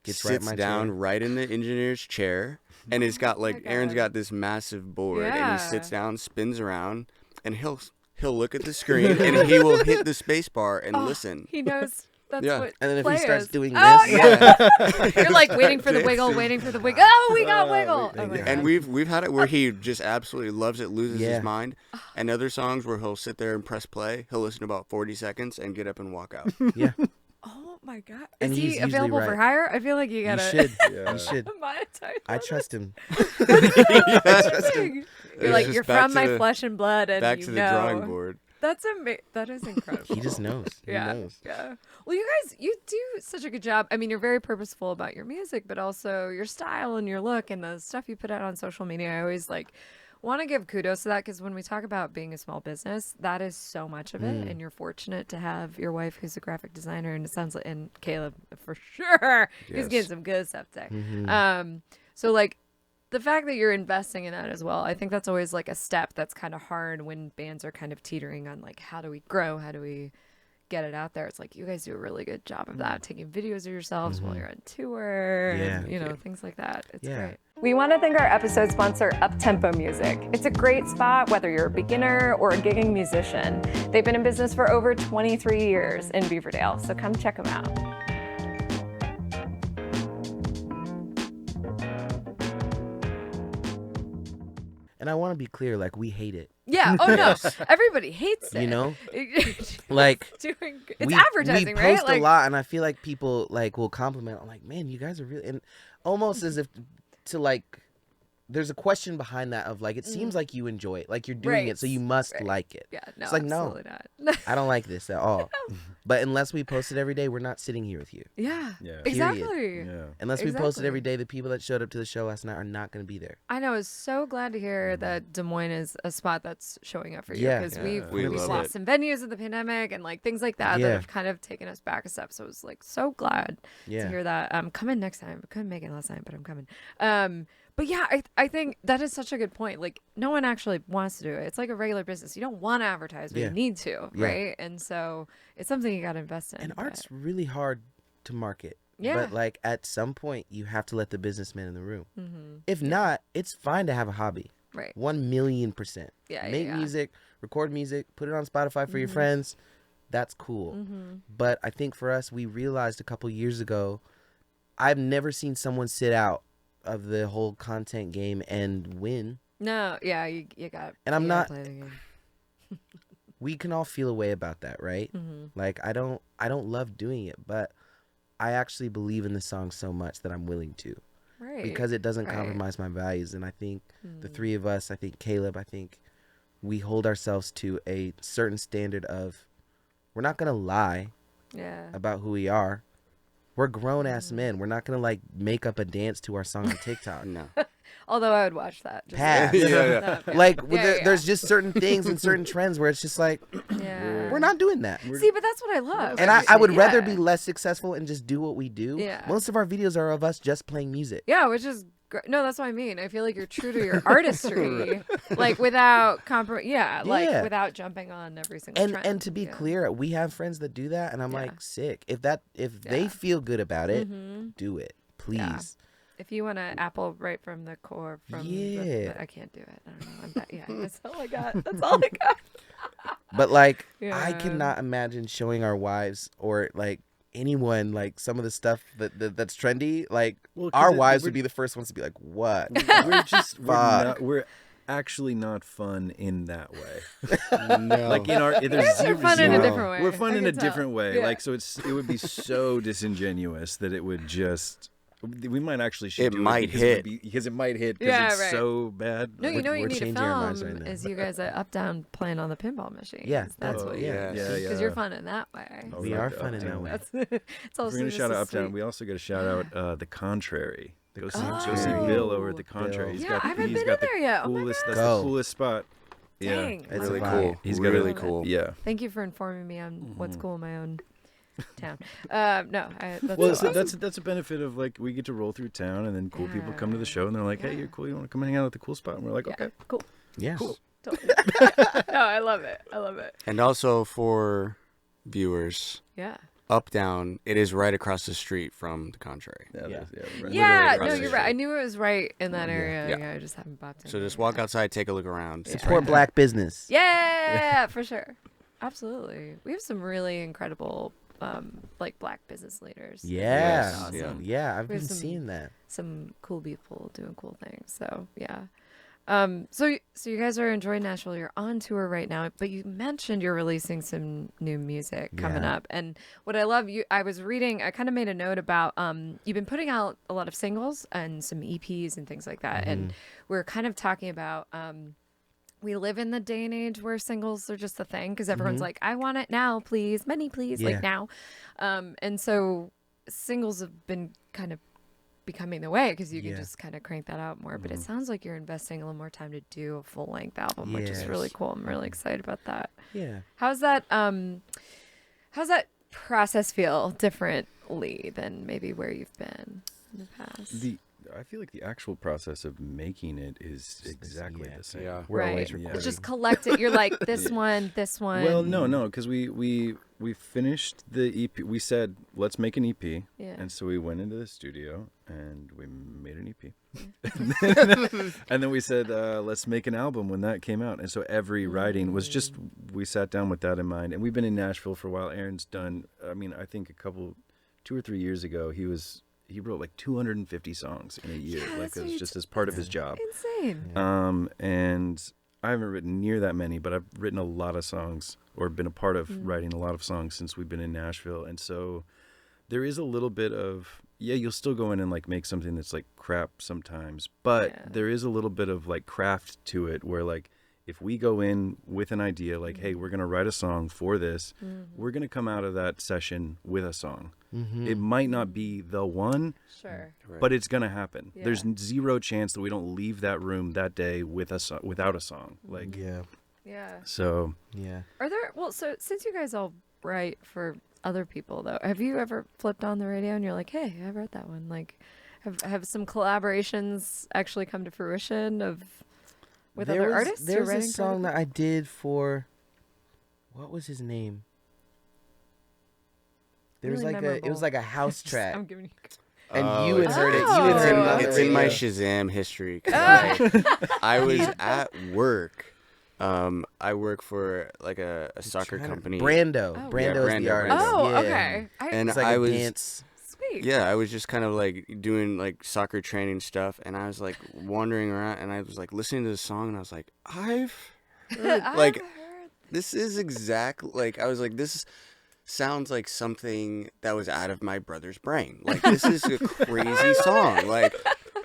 Gets right in sits my down chair. right in the engineer's chair, and it's got like Aaron's God. got this massive board, and Yeah. he sits down, spins around, and he'll look at the screen, and he will hit the space bar and listen. He knows that's Yeah. what And then if play he starts is. doing Oh, this, yeah. You're like waiting for the wiggle, waiting for the wiggle. Oh, we got wiggle. Oh, my And God. we've had it where he just absolutely loves it, loses Yeah. his mind, and other songs where he'll sit there and press play. He'll listen to about 40 seconds and get up and walk out. yeah, Oh my God. And Is he's he usually available for right. hire? I feel like you you gotta should. Yeah. You should. monetize. I trust him. Amazing. You're like, just you're back from to my the- flesh and blood, and Back you to the know. drawing board. That's that is incredible. He just knows. Yeah. He knows. Yeah. Well, you guys, you do such a good job. I mean, you're very purposeful about your music, but also your style and your look and the stuff you put out on social media. I always like want to give kudos to that because when we talk about being a small business, that is so much of it. And you're fortunate to have your wife who's a graphic designer, and it sounds like, and Caleb for sure, he's Yes. getting some good stuff today. So like, the fact that you're investing in that as well, I think that's always like a step that's kind of hard when bands are kind of teetering on like, how do we grow? How do we get it out there? It's like you guys do a really good job of that, taking videos of yourselves while you're on tour, and, you know, things like that. It's great. We want to thank our episode sponsor, Uptempo Music. It's a great spot whether you're a beginner or a gigging musician. They've been in business for over 23 years in Beaverdale, so come check them out. And I want to be clear, like we hate it. Yeah. Oh no. Everybody hates it. You know, it's like advertising, we right? post a lot, and I feel like people like will compliment. I'm like, man, you guys are really, and almost as if to like there's a question behind that of like, it seems like you enjoy it, like you're doing it, so you must like it. Yeah, no, it's like, absolutely no, not. I don't like this at all. But unless we post it every day, we're not sitting here with you. Yeah, Yeah. exactly. Yeah. Unless we post it every day, the people that showed up to the show last night are not going to be there. I know. I was so glad to hear that Des Moines is a spot that's showing up for you, Yeah. because Yeah. we've We love lost it. some venues in the pandemic and like things like that Yeah. that have kind of taken us back a step. So I was like so glad to Yeah. hear that. I'm coming next time. I couldn't make it last time, but I'm coming. But yeah, I think that is such a good point. Like, no one actually wants to do it. It's like a regular business. You don't want to advertise, but Yeah. you need to, Yeah. right? And so it's something you got to invest in. And but- art's really hard to market. Yeah. But like at some point, you have to let the businessman in the room. Mhm. If not, it's fine to have a hobby. Right. 1,000,000%. Yeah, Make yeah. music, record music, put it on Spotify for your friends. That's cool. But I think for us, we realized a couple years ago, I've never seen someone sit out of the whole content game and win. No, yeah, you got. And I'm you gotta not- play the game. We can all feel a way about that, right? Like I don't love doing it, but I actually believe in the song so much that I'm willing to, Right. because it doesn't Right. compromise my values. And I think the three of us, I think Caleb, I think we hold ourselves to a certain standard of, we're not gonna lie Yeah. about who we are. We're grown ass men. We're not gonna like make up a dance to our song on TikTok. No. Although I would watch that. Just Pass. Yeah. Like Yeah. there's just certain things and certain trends where it's just like, Yeah. we're not doing that. See, but that's what I love. And I would rather Yeah. be less successful and just do what we do. Yeah. Most of our videos are of us just playing music. Yeah, which is great. No, that's what I mean. I feel like you're true to your artistry, like without Yeah. without jumping on every single trend. And to be Yeah. clear, we have friends that do that, and I'm Yeah. like, sick. If they feel good about it, do it, please. Yeah. If you want to apple right from the core, Yeah. I can't do it. I don't know. That's all I got. That's all I got. But like, I Yeah. cannot imagine showing our wives or like anyone like some of the stuff that's trendy. Like, Well, 'cause our it- wives we're- would be the first ones to be like, "What?" We're actually not fun in that way. No. Like in our, there's You're zero, fun in a zero- different way. We're fun I in a can tell. different way. Yeah. Like, so it would be so disingenuous that it would just. We might actually should It do might it because hit. because it might hit because Yeah, it's right. so bad. No, you know what you we're need to changing our minds film right now. is you guys at Up Down playing on the pinball machine. Yeah. That's Oh, what. yeah. yeah, Because you're fun in that way. Oh, We right, are the fun in that Uptown. way. That's it's also If we're gonna just shout a out Uptown, sweet- we also got to shout out the Contrary. Go see, Contrary. go see Bill over at the Bill. Contrary. Yeah, I haven't he's been got in there yet. Oh my coolest. That's Go. the coolest spot. Yeah, Dang. It's really a vibe. cool. He's got really a- cool. yeah. Thank you for informing me on Mm-hmm. what's cool in my own town. No, that's Well, so awesome. that's a benefit of like we get to roll through town and then cool people come to the show and they're like, hey, you're cool. You want to come hang out at the cool spot? And we're like, Yeah, okay. cool. Yeah. Totally. No, I love it. I love it. And also for viewers, Yeah. Up Down, it is right across the street from the Contrary. Yeah, Yeah. right. Yeah, across no, the you're right. I street. knew it was right in that area. Yeah. Yeah, I just haven't popped in. So there just yet. walk outside, take a look around. It's Support right black business. Yeah, for sure. Absolutely. We have some really incredible like black business leaders. Yeah. Yes, Awesome. Yeah, I've We have been some- seeing that. Some cool people doing cool things. So yeah. So you guys are enjoying Nashville. You're on tour right now, but you mentioned you're releasing some new music coming Yeah. up. And what I love, I was reading, I kind of made a note about you've been putting out a lot of singles and some EPs and things like that. And we're kind of talking about we live in the day and age where singles are just a thing because everyone's like, I want it now, please, money, please, Yeah. like now. And so singles have been kind of becoming the way because you can Yeah. just kind of crank that out more. But it sounds like you're investing a little more time to do a full length album, which is really Yes. cool. I'm really excited about that. Yeah. How's that process feel differently than maybe where you've been in the past? I feel like the actual process of making it is exactly yeah. the same. Yeah. We're right. always Yeah. recording. It's just collect it. You're like this one, this one. Well, no, because we finished the EP. We said let's make an EP, Yeah. and so we went into the studio and we made an EP. And then we said let's make an album when that came out. And so every writing was just we sat down with that in mind. And we've been in Nashville for a while. Aaron's done. I mean, I think 2 or 3 years ago he wrote like 250 songs in a year. Yeah, like that's it what was you just as part of his job. Insane. And I haven't written near that many, but I've written a lot of songs or been a part of writing a lot of songs since we've been in Nashville. And so there is a little bit of, yeah, you'll still go in and like make something that's like crap sometimes, but there is a little bit of like craft to it where like if we go in with an idea like, hey, we're going to write a song for this, we're going to come out of that session with a song. It might not be the one, but it's going to happen. There's zero chance that we don't leave that room that day with without a song. Like, so, Are there, well, so since you guys all write for other people though, have you ever flipped on the radio and you're like, hey, I wrote that one? Like, have some collaborations actually come to fruition with other artists? There's a song that I did for, what was his name? There was like it was like a house track. I'm giving you. And you had heard it. You had heard it on the It's in my radio. Shazam history. 'Cause I was at work. I work for like a soccer company. Brando. Oh, Brando is the artist. Oh, yeah. okay. And It's like I a was dance. Sweet. Yeah, I was just kind of like doing like soccer training stuff, and I was like wandering around, and I was like listening to the song, and I was like, I've heard, like, this is exactly like, I was like, this sounds like something that was out of my brother's brain. Like, this is a crazy song. Like,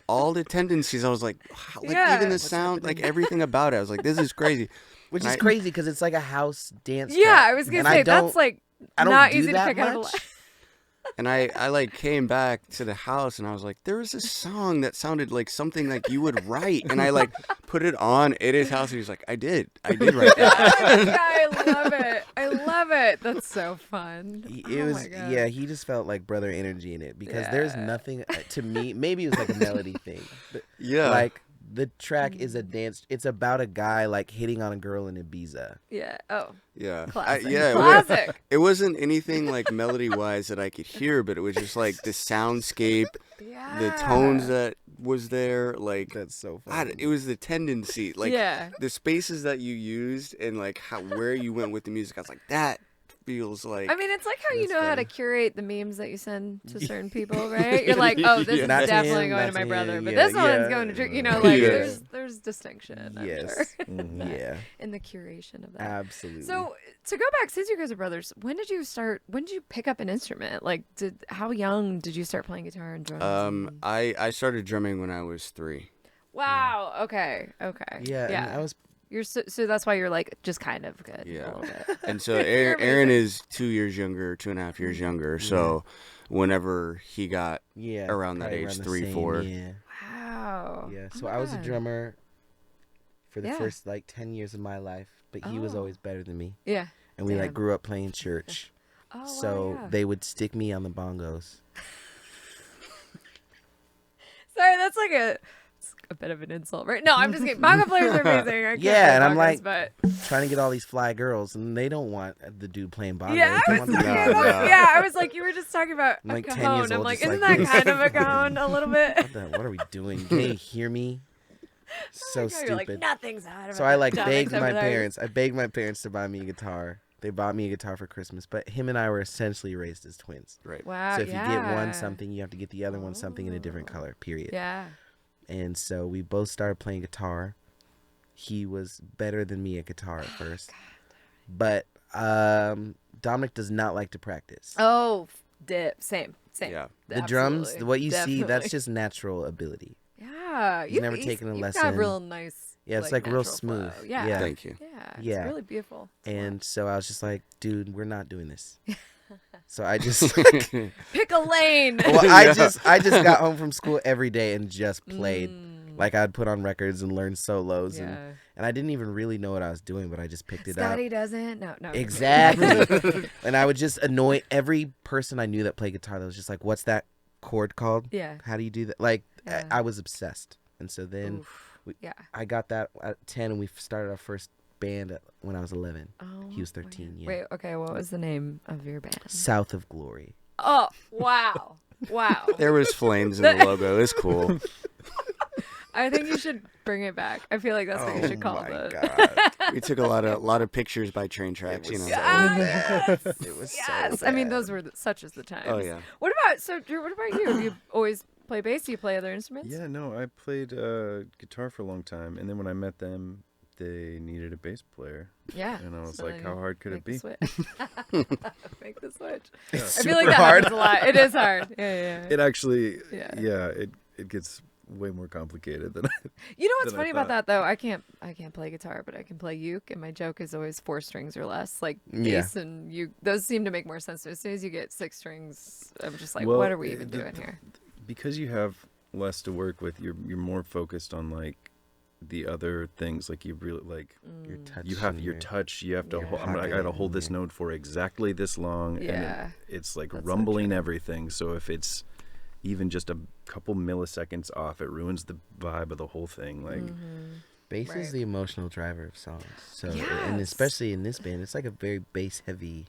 all the tendencies, I was like, wow, like even the sound, like everything about it, I was like, this is crazy. Which is crazy because it's like a house dance Yeah, track. I was gonna And say that's like I don't not do easy to that pick out of a much. And I like came back to the house, and I was like, there was this song that sounded like something like you would write, and I like put it on at his house, and he was like, I did write that. I love it. I love it. That's so fun. It was, yeah, he just felt like brother energy in it because there's nothing to me. Maybe it was like a melody thing. But Yeah. like the track is a dance. It's about a guy like hitting on a girl in Ibiza. Yeah. Oh. Yeah. Classic. Classic. It wasn't anything like melody wise that I could hear, but it was just like the soundscape, the tones that was there. Like, that's so fun. It was the tendency, like the spaces that you used and like where you went with the music. I was like, that feels like. I mean, it's like how you know how to curate the memes that you send to certain people, right? You're like, oh, this is Not to definitely him, going not to my to brother, him. but Yeah, this one's yeah. going to, you know, like Yeah. there's distinction. Yes. I'm sure. Yeah. In the curation of that. Absolutely. So to go back, since you guys are brothers, when did you pick up an instrument? Like, how young did you start playing guitar and drums? I started drumming when I was 3. Wow. Okay. Yeah. And I was. You're so that's why you're like just kind of good. Yeah. A little bit. And so Aaron is 2.5 years younger. So whenever he got around that probably age, around the 3, same, 4. Yeah. Wow. Yeah. Oh So my I was a God. drummer for the first like 10 years of my life, but he was always better than me. Yeah. And we like Damn. grew up playing church. Oh, So wow, yeah. they would stick me on the bongos. Sorry, that's like it's a bit of an insult, right? No, I'm just kidding. Bongo players are amazing. I can't Yeah, play and I'm bongos, like but trying to get all these fly girls, and they don't want the dude playing bongos. yeah, They I want was the thinking guy. about- yeah, I was like, you were just talking about I'm a like 10 years cajon. I'm old, like, just isn't like that this. kind of a cajon a little bit? What are we doing? Can you hear me? So You're stupid. like, nothing's out of So I like begged my parents. I begged my parents to buy me a guitar. They bought me a guitar for Christmas, but him and I were essentially raised as twins. Right. Wow. So if you get one yeah. something, you have to get the other one something in a different color. Period. Yeah. And so we both started playing guitar. He was better than me at guitar at first, but Dominic does not like to practice. Oh, same. Yeah. The drums, Absolutely. what you see, that's Definitely. just natural ability. Yeah. He's never taken a You've lesson. got real nice. Yeah, it's like real natural smooth. flow. Yeah. Yeah. Thank you. Yeah. It's Yeah. really beautiful. to And so I was just like, dude, we're not doing this. So I just watch. Pick a lane. well, I just got home from school every day and just played. Mm. Like I'd put on records and learn solos Yeah. and I didn't even really know what I was doing, but I just picked it up. Scotty doesn't. No. Exactly. And I would just annoy every person I knew that played guitar that was just like, what's that chord called? Yeah. How do you do that? Like Yeah. I was obsessed. And so then Yeah. I got that at 10 and we started our first band when I was 11. Oh, He was 13, yeah. Wait. Okay. What was the name of your band? South of Glory. Oh, wow. Wow. There was flames in the logo. It's cool. I think you should bring it back. I feel like that's what you should call my it. God. We took a lot of pictures by train tracks, you know. Yes. It was Yes. so I mean, bad. those were such as the times. Oh, yeah. What about Drew? What about you? You always play bass? Do you play other instruments? Yeah, no, I played guitar for a long time, and then when I met them, they needed a bass player. Yeah. And I was so like, how hard could it be? Make the switch. Yeah. I feel like that happens a lot. It is hard. Yeah. It actually, Yeah. it gets way more complicated than You know what's than I funny about thought. that though? I can't play guitar, but I can play uke, and my joke is always 4 strings or less. Like Yeah. bass and uke, those seem to make more sense. As soon as you get 6 strings, I'm just like, Well, what are we even doing here? Because you have less to work with, you're more focused on like the other things. Like you really like Your touch. you have and your touch. You have to. your I got to hold this pocket, note for exactly this long, Yeah. and it's like That's so rumbling true. everything. So if it's even just a couple milliseconds off, it ruins the vibe of the whole thing. Like Bass Right. is the emotional driver of songs. So, and Yes. especially in this band, it's like a very bass heavy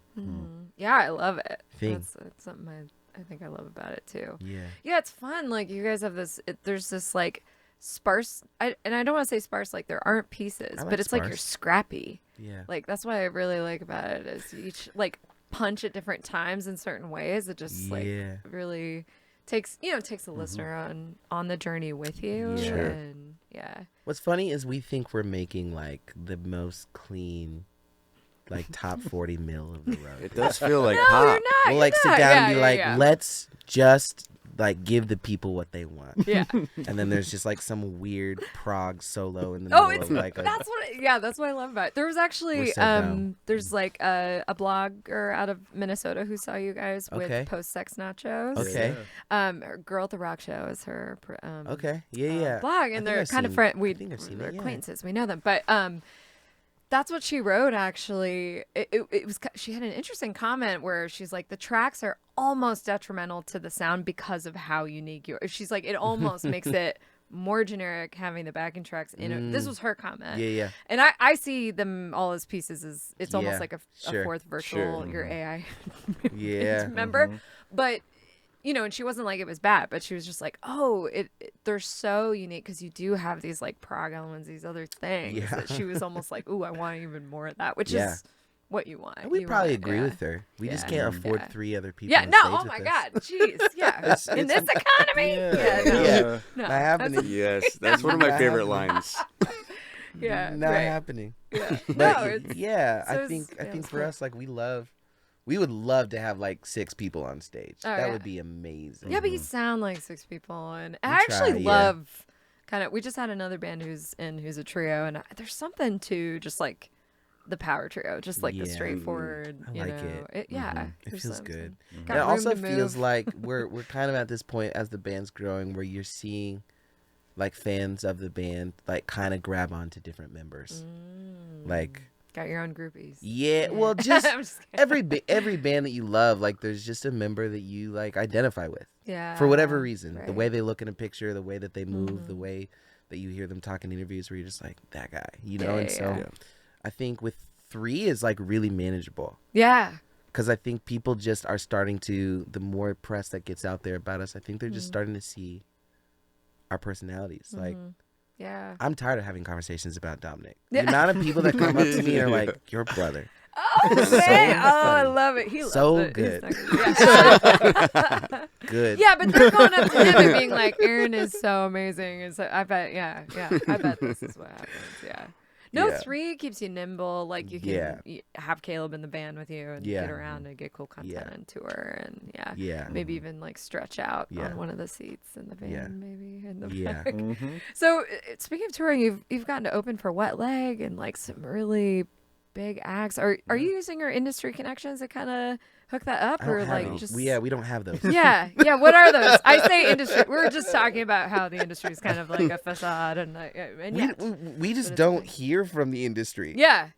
Yeah, I love it. thing. That's something I think I love about it too. Yeah. Yeah, it's fun. Like you guys have this. There's this like sparse. And I don't want to say sparse. Like there aren't pieces, I like but it's like you're sparse. scrappy. Yeah. Like that's what I really like about it is you each like punch at different times in certain ways. It just like Yeah. really takes the listener on the journey with you. Yeah. Sure. And yeah. What's funny is we think we're making like the most clean, like top 40 mil of the road. It does feel like No, pop. you're not. We'll you're like sit not. down Yeah, and be yeah, like, yeah. let's just like give the people what they want. Yeah. And then there's just like some weird prog solo in the Oh, middle it's of like a, that's what I love about it. There was actually We're so down. there's like a blogger out of Minnesota who saw you guys Okay. with post sex nachos. Okay. Her Girl at the Rock Show is her Okay. Yeah. blog, I and think they're I've kind of seen- friend. I think I've seen We're it, yeah. acquaintances. We know them, but that's what she wrote. Actually, it was. She had an interesting comment where she's like, the tracks are almost detrimental to the sound because of how unique you are. She's like, it almost makes it more generic having the backing tracks in it. This was her comment. Yeah. And I see them all as pieces as it's almost Yeah, like a sure, fourth virtual, sure. your AI Yeah. member. But and she wasn't like it was bad, but she was just like, oh, they're so unique because you do have these like prog elements, these other things. Yeah. That she was almost like, ooh, I want even more of that, which Yeah. is what you want. And we You probably want- agree yeah. with her. We just Yeah. can't afford Yeah. 3 other people. Yeah, on no, stage oh with my us. God, jeez, yeah. In this economy, yeah, no, Yeah. no, Not happening. Yes, that's one of my Not favorite happening. lines. yeah, Not right. happening. Yeah, But no, it's, yeah, so I it's- think yeah, I think it's for cool. us, like we would love to have like 6 people on stage. Oh, That yeah. would be amazing. Yeah, but you sound like 6 people, and I We actually try, yeah. love kind of. We just had another band who's a trio, and there's something to just like the power trio, just like the Yeah. straightforward. I you like know, it. yeah, It there's feels some- good. got It room also to feels move. like we're kind of at this point as the band's growing where you're seeing like fans of the band like kind of grab onto different members. Like got your own groupies. yeah, well just I'm just kidding. every band that you love, like there's just a member that you like identify with. Yeah, For whatever reason. The right. way they look in a picture, the way that they move, the way that you hear them talk in interviews where you're just like, that guy, Yeah, and so yeah. I think with 3 is like really manageable Yeah, because I think people just are starting to, the more press that gets out there about us, I think they're just Mm-hmm. starting to see our personalities. Like yeah. I'm tired of having conversations about Dominic. Yeah. The amount of people that come up to me are like, your brother. Oh, man. Oh, I funny. love it. He loves So it. He's good. not gonna- Good. Yeah, but they're going up to him and being like, Aaron is so amazing. And so I bet, I bet this is what happens. Yeah. No, Yeah. 3 keeps you nimble. Like you can have Caleb in the band with you and Yeah. get around and get cool content Yeah. and tour and Yeah. maybe even like stretch out Yeah. on one of the seats in the van, Yeah. maybe in the Yeah. back. So speaking of touring, you've gotten to open for Wet Leg and like some really big acts. Are you using your industry connections to kind of hook that up, I don't or have like any. just we don't have those. yeah. What are those? I say industry. We're just talking about how the industry is kind of like a facade, and yet. We just it's don't good. hear from the industry. Yeah.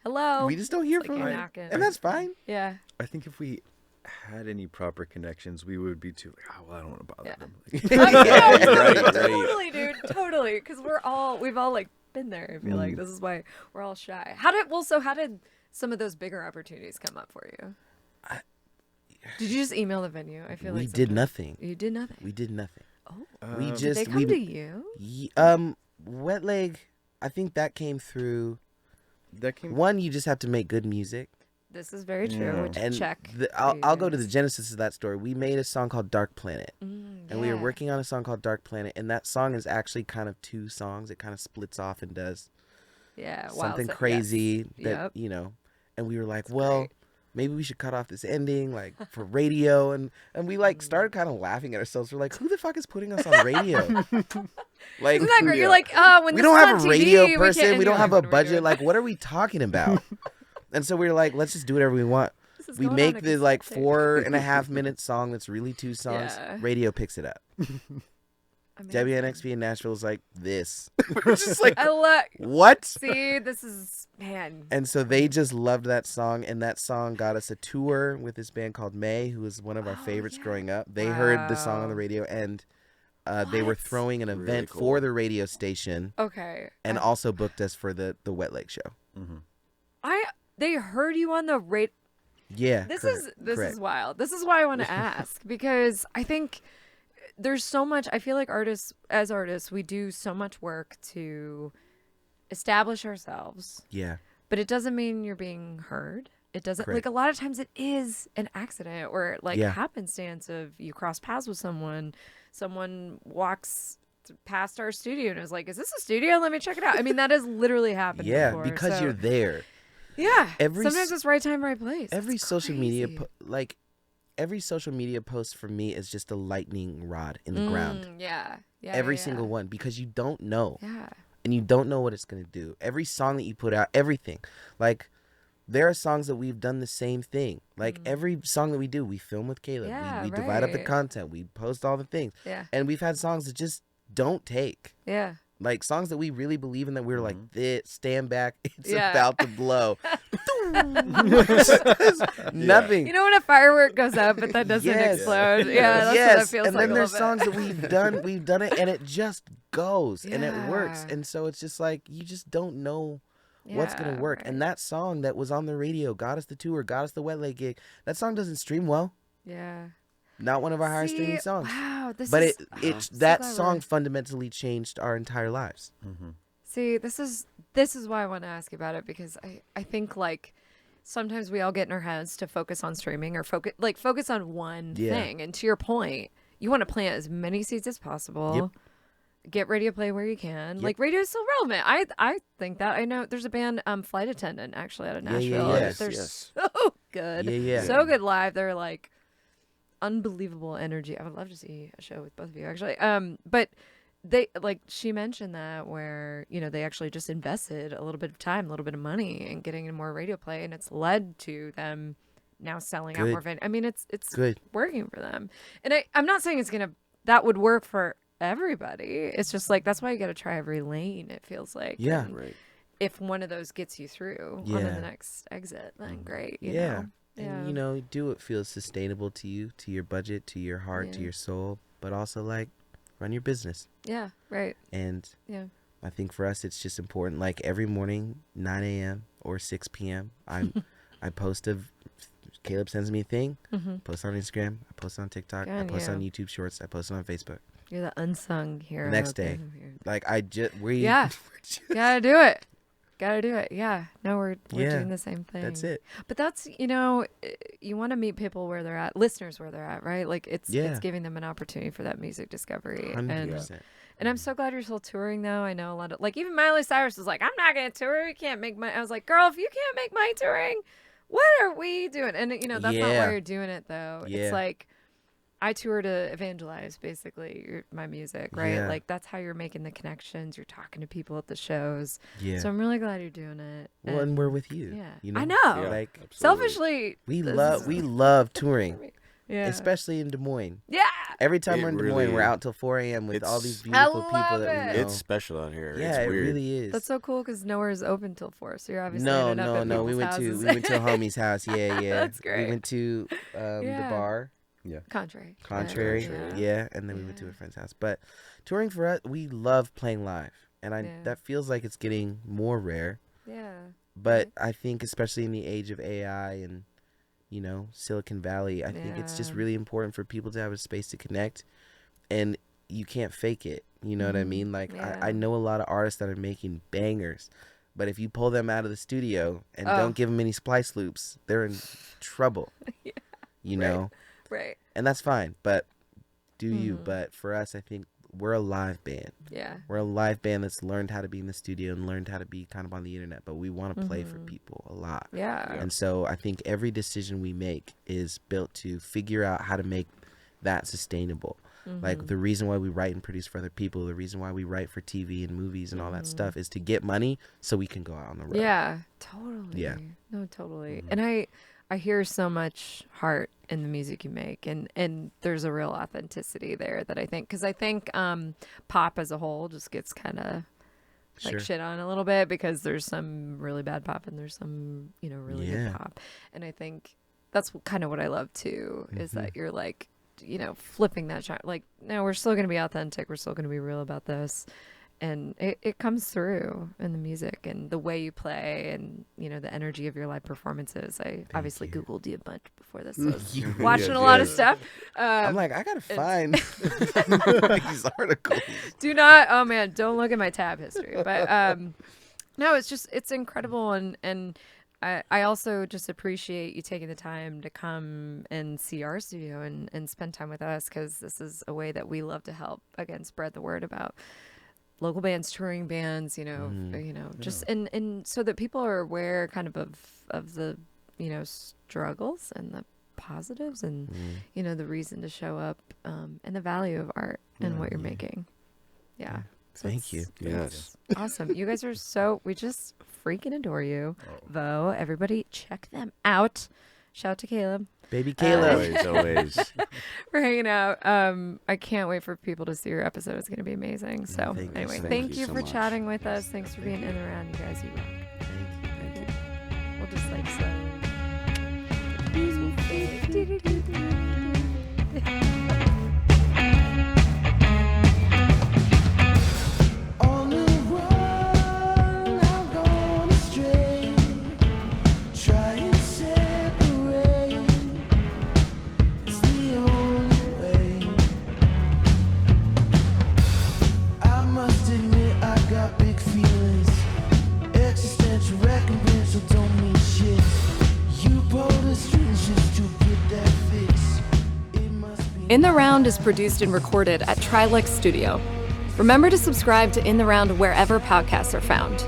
Hello. We just don't hear Like from you're it. knocking. And that's fine. Yeah. I think if we had any proper connections, we would be too like, oh, well, I don't want to bother Yeah. them. Right. Totally, dude. Totally. Because we've all like been there. I feel like this is why we're all shy. How did some of those bigger opportunities come up for you? Did you just email the venue? I feel We like did sometimes- nothing. You did nothing. We did nothing. Oh, We did just they come to you? Wet Leg. I think that came through. That came. One, you just have to make good music, This is very true. Yeah. Which and check. I'll go to the genesis of that story. We made a song called Dark Planet, and we were Yeah. working on a song called Dark Planet, and that song is actually kind of 2 songs. It kind of splits off and does Yeah. something Wow. crazy that, Yep. you know, and we were like, That's well, great. maybe we should cut off this ending like for radio. And we like started kind of laughing at ourselves. We're like, who the fuck is putting us on radio? Like, Isn't that great? Yeah. You're like, when we this don't is have on a TV, radio we person. can't- We don't and have you're a like, what are we budget. doing? Like, what are we talking about? And so we were like, let's just do whatever we want. This is We going on make a the like cassette tape. 4.5 minute song that's really 2 songs. Yeah. Radio picks it up. Amazing. WNXP in Nashville is like this. We're just like, I love. what? See, this is man. And so they just loved that song, and that song got us a tour with this band called May, who was one of our favorites yeah. growing up. They heard the song on the Wow. radio, and they were What? throwing an Really event cool. for the radio station, Okay. and also booked us for the Wet Lake show. They heard you on the radio. Yeah, This correct. is wild. This is why I want to ask, because I think there's so much. I feel like as artists, we do so much work to establish ourselves, Yeah, but it doesn't mean you're being heard. It doesn't Correct. like a lot of times it is an accident or like Yeah. happenstance of you cross paths with someone walks past our studio and is like, is this a studio? Let me check it out. I mean, that has literally happened yeah, before, because so- you're there. yeah. Every Sometimes s- it's right time, right place. Every It's social media, crazy. every social media post for me is just a lightning rod in the ground. Yeah. Yeah. Every yeah, single one, because you don't know. Yeah. And you don't know what it's going to do. Every song that you put out, everything. Like, there are songs that we've done the same thing. Like, every song that we do, we film with Caleb. Yeah, we divide up the right. content. We post all the things. Yeah. And we've had songs that just don't take. Yeah. Like, songs that we really believe in that we're like, this, stand back. It's Yeah. about to blow. Nothing. You know when a firework goes up but that doesn't Yes. explode? Yeah, that's yes, what it feels and like then a there's little bit. songs that we've done it, and it just goes, and it works, Yeah. and so it's just like you just don't know what's gonna Yeah, work. right. And that song that was on the radio got us the tour, got us the Wet Lake gig. That song doesn't stream well. Yeah. Not one of our highest streaming See, songs. Wow, this But is it's so that clever. song fundamentally changed our entire lives. See, this is why I want to ask you about it, because I think like sometimes we all get in our heads to focus on streaming or focus on one Yeah. thing. And to your point, you want to plant as many seeds as possible. Get radio play where you can. Yep. Like radio is still relevant. I think that. I know there's a band, Flight Attendant, actually out of Yeah, yeah, Nashville. yeah. They're Yes. so good. Yeah, yeah. So good live. They're like unbelievable energy. I would love to see a show with both of you actually. But they like she mentioned that where, you know, they actually just invested a little bit of time, a little bit of money in getting in more radio play, and it's led to them now selling out Good. more I mean, it's Good. working for them. And I'm not saying that would work for everybody. It's just like that's why you got to try every lane, it feels like. Yeah. And Right. if one of those gets you through onto Yeah. the next exit, then great. You Yeah. know? And you know, do what feels sustainable to you, to your budget, to your heart, to Yeah. your soul, but also like run your business. Yeah. Right. And Yeah. I think for us, it's just important. Like every morning, 9 a.m. or 6 p.m., I post Caleb sends me a thing, post on Instagram, I post on TikTok, Good I on post on you. YouTube Shorts, I post on Facebook. You're the unsung hero. Next day. Like Yeah. Gotta do it. Gotta do it. Yeah. No, we're Yeah, doing the same thing. that's it. But that's, you know, you want to meet people where they're at, listeners where they're at, right? Like it's Yeah. giving them an opportunity for that music discovery. 100%. And I'm so glad you're still touring though. I know a lot of like even Miley Cyrus was like, I'm not gonna tour. You can't make money. I was like, girl, if you can't make money touring, what are we doing? And you know, that's not Yeah. why you're doing it though. Yeah. It's like I tour to evangelize basically my music, right? Yeah. Like that's how you're making the connections. You're talking to people at the shows. Yeah. So I'm really glad you're doing it. Well, and we're with you. Yeah. You know? I know. Yeah. Like Absolutely. Selfishly, we this is- love touring, yeah. especially in Des Moines. Yeah. Every time It we're in Des really- Moines, we're out till 4 a.m. with all these it's- beautiful I people love that we it. know. It's special out here. Yeah, it's it weird. really is. That's so cool because nowhere is open till 4. So you're obviously No, ending up at no. We people's went houses. to a homie's house. Yeah, yeah. That's great. We went to the Yeah. bar. Contrary. Contrary, Yeah. yeah, and then we went to Yeah. a friend's house. But touring for us, we love playing live, and Yeah. that feels like it's getting more rare. Yeah. But I think, especially in the age of AI and Silicon Valley, I think it's just Yeah. really important for people to have a space to connect, and you can't fake it. You know what I mean? Like Yeah. I know a lot of artists that are making bangers, but if you pull them out of the studio and don't give them any splice loops, they're in trouble. You know. Right. And that's fine, but do you? But for us, I think we're a live band. Yeah. We're a live band that's learned how to be in the studio and learned how to be kind of on the internet, but we want to play for people a lot. Yeah. And so I think every decision we make is built to figure out how to make that sustainable. Like the reason why we write and produce for other people, the reason why we write for TV and movies and all that stuff is to get money so we can go out on the road. Yeah, totally. Yeah. No, totally. And I hear so much heart in the music you make, and there's a real authenticity there that I think, because I think pop as a whole just gets kind of like shit on a little bit because there's some really bad pop and there's some, you know, really good pop. And I think that's kind of what I love too, is that you're like, you know, flipping that chart. Like, no, we're still going to be authentic. We're still going to be real about this. And it comes through in the music and the way you play and, you know, the energy of your live performances. I obviously Googled you a bunch before this. So I was watching a lot of stuff. I'm like, I got to find these articles. Do not, oh man, don't look at my tab history. But no, it's incredible. And I also just appreciate you taking the time to come and see our studio and spend time with us, because this is a way that we love to help, again, spread the word about local bands, touring bands, you know, just and so that people are aware kind of the, you know, struggles and the positives and, you know, the reason to show up and the value of art and what you're making. Yeah. So Thank you. Yes. Awesome. You guys are we just freaking adore you. VEAUX, everybody check them out. Shout out to Caleb. Baby Caleb. Always. For hanging out. I can't wait for people to see your episode. It's going to be amazing. So anyway, thank you so for much. chatting with us. Thanks for being in the round. You guys, you rock. Thank you. We'll just like slowly. In the Round is produced and recorded at Trilix Studio. Remember to subscribe to In the Round wherever podcasts are found.